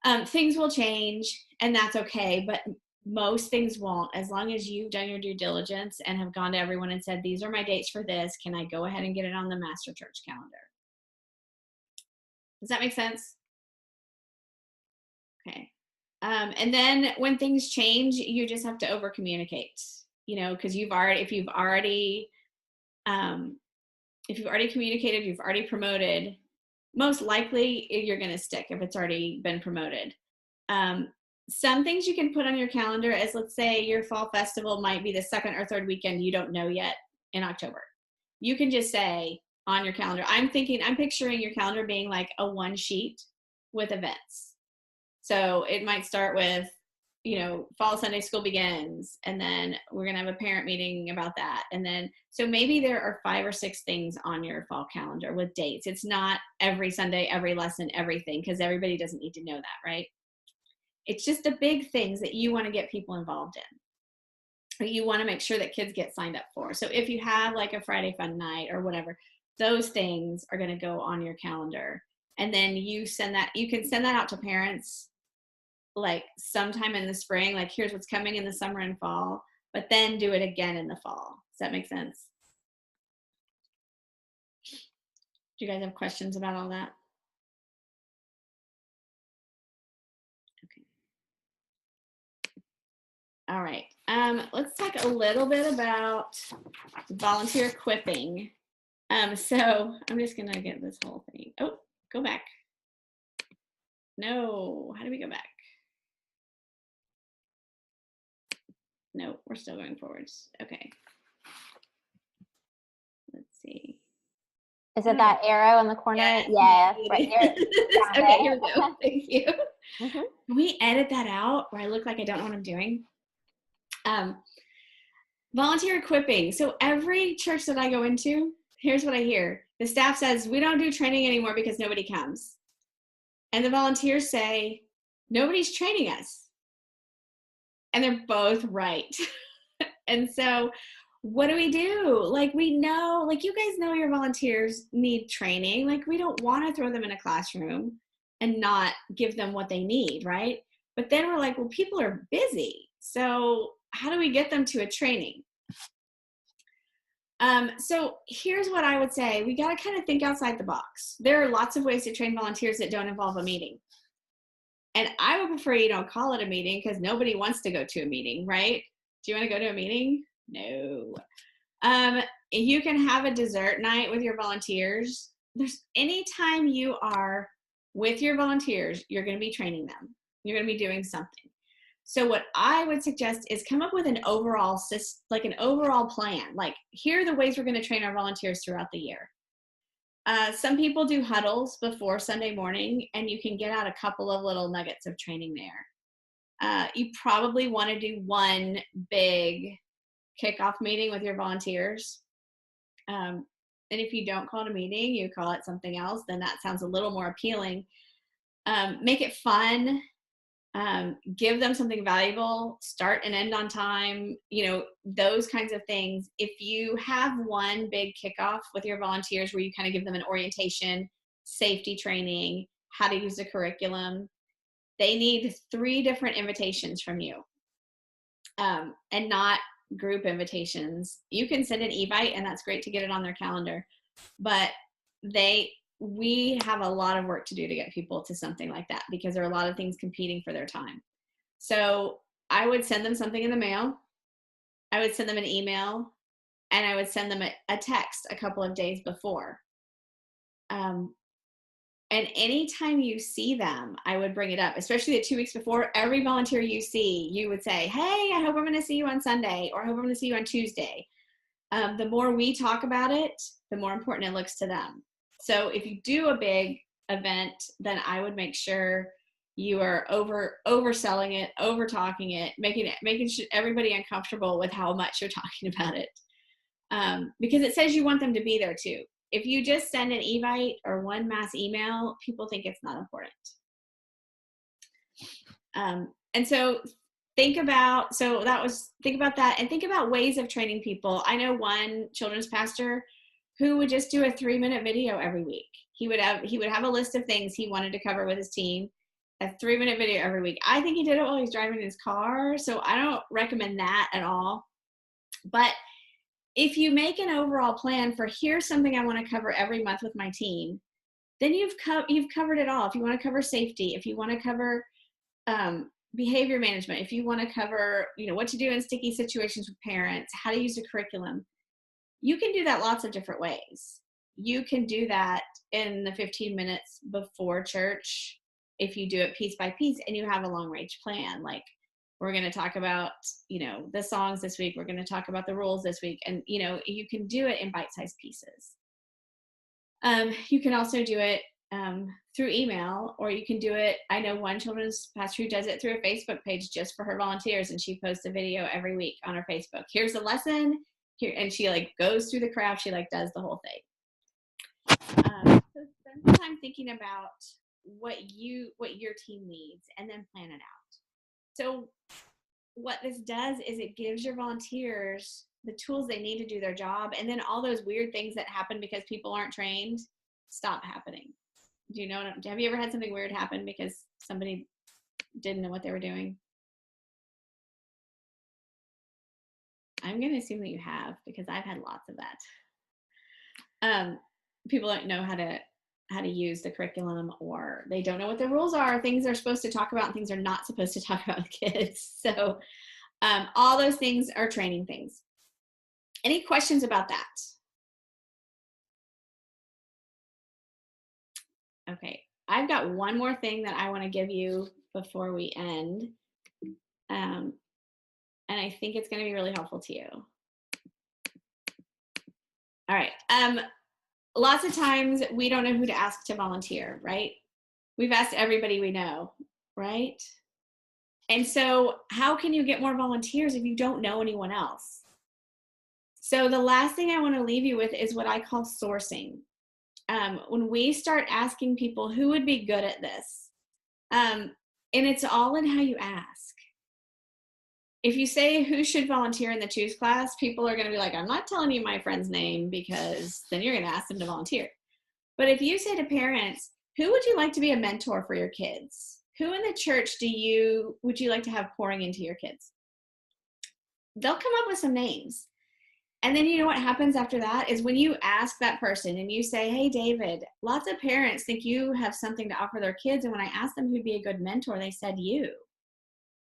there. Things will change, and that's okay. But most things won't, as long as you've done your due diligence and have gone to everyone and said, these are my dates for this. Can I go ahead and get it on the master church calendar? Does that make sense? Okay. And then when things change, you just have to over communicate, because if you've already communicated, you've already promoted, most likely you're going to stick if it's already been promoted. Some things you can put on your calendar as, let's say your fall festival might be the second or third weekend you don't know yet in October. You can just say on your calendar, I'm picturing your calendar being like a one sheet with events. So it might start with, fall Sunday school begins, and then we're going to have a parent meeting about that. And then, so maybe there are 5 or 6 things on your fall calendar with dates. It's not every Sunday, every lesson, everything, because everybody doesn't need to know that, right? It's just the big things that you want to get people involved in, or you want to make sure that kids get signed up for. So if you have like a Friday fun night or whatever, those things are going to go on your calendar. And then you can send that out to parents like sometime in the spring, like here's what's coming in the summer and fall, but then do it again in the fall. Does that make sense? Do you guys have questions about all that? Okay. All right. Let's talk a little bit about volunteer equipping. So I'm just going to get this whole thing. Oh, go back. No, how do we go back? No, we're still going forwards. Okay. Let's see. Is it that arrow in the corner? Yes. Yeah, right here. Okay, here we go. Thank you. Mm-hmm. Can we edit that out where I look like I don't know what I'm doing? Volunteer equipping. So every church that I go into, here's what I hear. The staff says, we don't do training anymore because nobody comes. And the volunteers say, nobody's training us. And they're both right. And so what do we do? Like, we know, like, you guys know your volunteers need training. Like, we don't want to throw them in a classroom and not give them what they need, right? But then we're like, well, people are busy. So how do we get them to a training? So here's what I would say. We got to kind of think outside the box. There are lots of ways to train volunteers that don't involve a meeting. And I would prefer you don't call it a meeting because nobody wants to go to a meeting, right? Do you want to go to a meeting? No. You can have a dessert night with your volunteers. Anytime you are with your volunteers, you're going to be training them. You're going to be doing something. So what I would suggest is come up with an overall plan. Like, here are the ways we're going to train our volunteers throughout the year. Some people do huddles before Sunday morning, and you can get out a couple of little nuggets of training there. You probably want to do one big kickoff meeting with your volunteers. And if you don't call it a meeting, you call it something else, then that sounds a little more appealing. Make it fun. Give them something valuable, start and end on time, those kinds of things. If you have one big kickoff with your volunteers where you kind of give them an orientation, safety training, how to use the curriculum, they need 3 different invitations from you, and not group invitations. You can send an evite, and that's great to get it on their calendar, but we have a lot of work to do to get people to something like that because there are a lot of things competing for their time. So I would send them something in the mail. I would send them an email, and I would send them a text a couple of days before. And anytime you see them, I would bring it up, especially the 2 weeks before. Every volunteer you see, you would say, hey, I hope I'm going to see you on Sunday, or I hope I'm going to see you on Tuesday. The more we talk about it, the more important it looks to them. So if you do a big event, then I would make sure you are overselling it, over talking it, making sure everybody uncomfortable with how much you're talking about it. Because it says you want them to be there too. If you just send an evite or one mass email, people think it's not important. And so think about that, and think about ways of training people. I know one children's pastor who would just do a 3-minute video every week. He would have a list of things he wanted to cover with his team, a 3-minute video every week. I think he did it while he was driving his car, so I don't recommend that at all. But if you make an overall plan for, here's something I want to cover every month with my team, then you've covered it all. If you want to cover safety, if you want to cover behavior management, if you want to cover, what to do in sticky situations with parents, how to use a curriculum, you can do that lots of different ways. You can do that in the 15 minutes before church if you do it piece by piece and you have a long range plan. Like, we're going to talk about, the songs this week. We're going to talk about the rules this week. And, you can do it in bite-sized pieces. You can also do it through email, or you can do it. I know one children's pastor who does it through a Facebook page just for her volunteers, and she posts a video every week on her Facebook. Here's the lesson here, and she goes through the craft. She does the whole thing. So spend some time thinking about what your team needs, and then plan it out. So what this does is it gives your volunteers the tools they need to do their job, and then all those weird things that happen because people aren't trained stop happening. Have you ever had something weird happen because somebody didn't know what they were doing? I'm going to assume that you have, because I've had lots of that. People don't know how to use the curriculum, or they don't know what the rules are, things they're supposed to talk about and things they're not supposed to talk about with kids. So all those things are training things. Any questions about that? Okay, I've got one more thing that I want to give you before we end. And I think it's going to be really helpful to you. All right. Lots of times we don't know who to ask to volunteer, right? We've asked everybody we know, right? And so how can you get more volunteers if you don't know anyone else? So the last thing I want to leave you with is what I call sourcing. When we start asking people who would be good at this, and it's all in how you ask. If you say who should volunteer in the Choose class, people are going to be like, I'm not telling you my friend's name, because then you're going to ask them to volunteer. But if you say to parents, who would you like to be a mentor for your kids? Who in the church would you like to have pouring into your kids? They'll come up with some names. And then you know what happens after that is when you ask that person and you say, hey, David, lots of parents think you have something to offer their kids. And when I asked them who'd be a good mentor, they said you.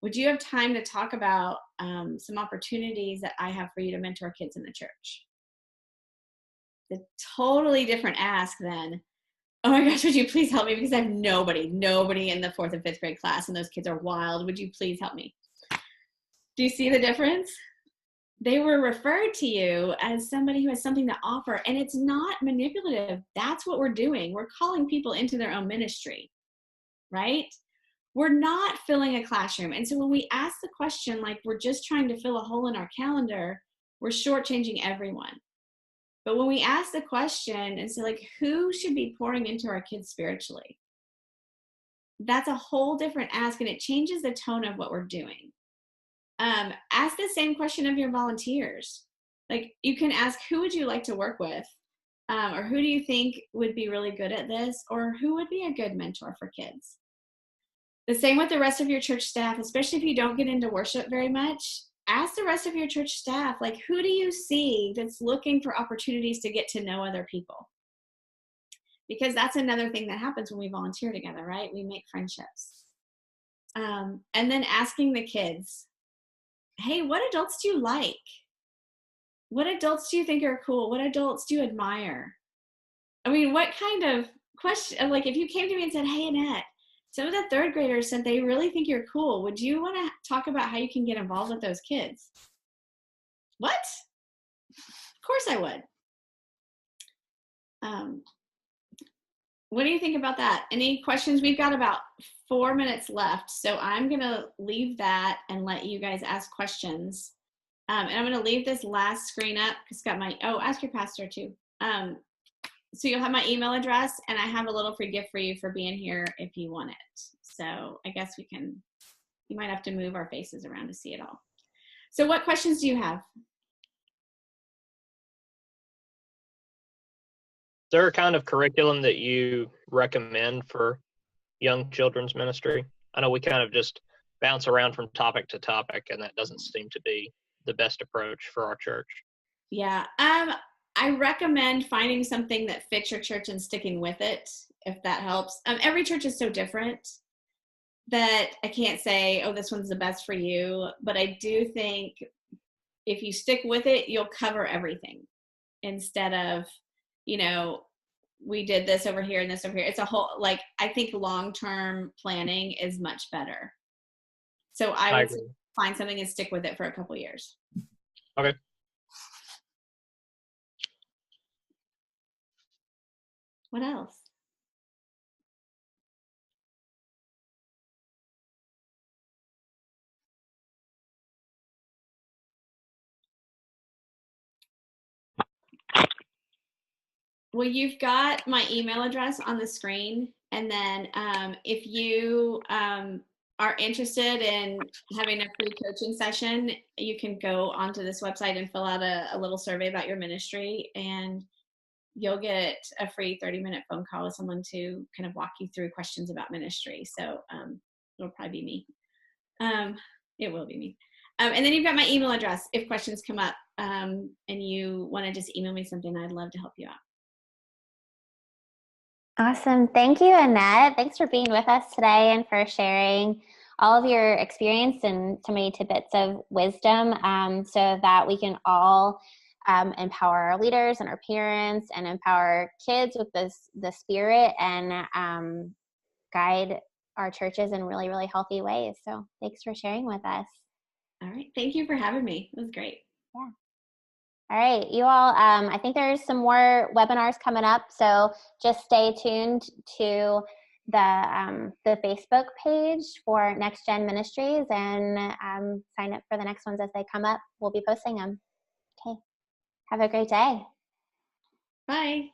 Would you have time to talk about some opportunities that I have for you to mentor kids in the church? The totally different ask than, oh my gosh, would you please help me? Because I have nobody in the 4th and 5th grade class, and those kids are wild. Would you please help me? Do you see the difference? They were referred to you as somebody who has something to offer, and it's not manipulative. That's what we're doing. We're calling people into their own ministry, right? We're not filling a classroom. And so when we ask the question, like we're just trying to fill a hole in our calendar, we're shortchanging everyone. But when we ask the question and say, like, who should be pouring into our kids spiritually? That's a whole different ask, and it changes the tone of what we're doing. Ask the same question of your volunteers. Like, you can ask, who would you like to work with? Or who do you think would be really good at this? Or who would be a good mentor for kids? The same with the rest of your church staff, especially if you don't get into worship very much. Ask the rest of your church staff, like, who do you see that's looking for opportunities to get to know other people? Because that's another thing that happens when we volunteer together, right? We make friendships. And then asking the kids, hey, what adults do you like? What adults do you think are cool? What adults do you admire? I mean, what kind of question, like if you came to me and said, hey, Annette, some of the third graders said they really think you're cool. Would you want to talk about how you can get involved with those kids? What? Of course I would. What do you think about that? Any questions? We've got about 4 minutes left, so I'm going to leave that and let you guys ask questions. And I'm going to leave this last screen up. It's got my, ask your pastor too. So you'll have my email address, and I have a little free gift for you for being here if you want it. So I guess you might have to move our faces around to see it all. So what questions do you have? Is there a kind of curriculum that you recommend for young children's ministry? I know we kind of just bounce around from topic to topic, and that doesn't seem to be the best approach for our church. Yeah, I recommend finding something that fits your church and sticking with it, if that helps. Every church is so different that I can't say, this one's the best for you, but I do think if you stick with it, you'll cover everything instead of, we did this over here and this over here. It's a whole, I think long-term planning is much better. So I would find something and stick with it for a couple years. Okay. What else? Well, you've got my email address on the screen. And then if you are interested in having a free coaching session, you can go onto this website and fill out a little survey about your ministry, and you'll get a free 30-minute phone call with someone to kind of walk you through questions about ministry. So it'll probably be me. It will be me. And then you've got my email address. If questions come up and you want to just email me something, I'd love to help you out. Awesome. Thank you, Annette. Thanks for being with us today and for sharing all of your experience and so many tidbits of wisdom so that we can all empower our leaders and our parents and empower kids with the spirit and guide our churches in really, really healthy ways. So thanks for sharing with us. All right. Thank you for having me. It was great. Yeah. All right, you all, I think there's some more webinars coming up, so just stay tuned to the Facebook page for Next Gen Ministries and sign up for the next ones as they come up. We'll be posting them. Okay, have a great day. Bye.